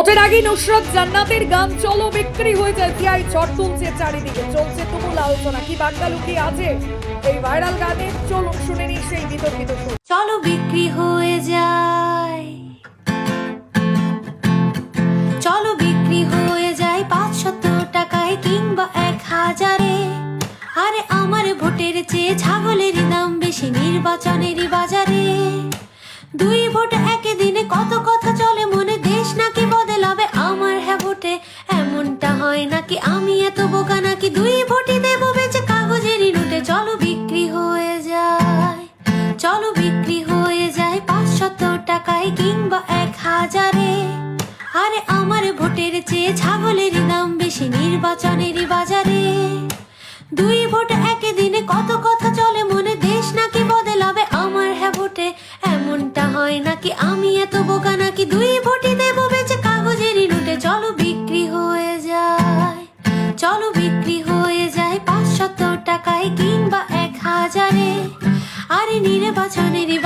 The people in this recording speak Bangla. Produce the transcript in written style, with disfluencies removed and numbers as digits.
ভোটের আগে নুসরত জান্নাতের গান চলো বিক্রি হয়ে যায় টিআই ঝড় তুলছে চারিদিকে, চলছে তুমুল আলোচনা। কি বার্তা লুকিয়ে আছে এই ভাইরাল গানে? চলুন শুনে নিই সেই বিতর্কিত সুর। চলো বিক্রি হয়ে যায়, চলো বিক্রি হয়ে যায় 500 টাকায় কিংবা 1000-এ। আরে আমার ভোটের চেয়ে ছাগলের দাম বেশি নির্বাচনেরই বাজারে। 2 ভোট একদিনে কত কথা চলে মনে, দেশ নাকি বদলাবে আমার হ্যাঁ ভোটে। এমনটা হয় নাকি আমি এত বোকা নাকি, 2 ভোটই দেবো বেচে কাগজেরই নোটে। চলো বিক্রি হয়ে যায়, চলো বিক্রি হয়ে যায় 500 টাকায় কিংবা 1000-এ। আরে আমার ভোটের চেয়ে ছাগলের দাম বেশি নির্বাচনেরই বাজারে। 2 ভোট একদিনে কত কথা চলে মনে, দেশ নাকি বদলাবে আমার হ্যাঁ ভোটে। এমনটা হয় নাকি আমি এত বোকা নাকি, 2 ভোটই দেবো বেচে কাগজেরই নোটে। চলো বিক্রি হয়ে যায়, চলো বিক্রি হয়ে যায় 500 টাকায় কিংবা 1000-এ। আরে নির্বাচনেরই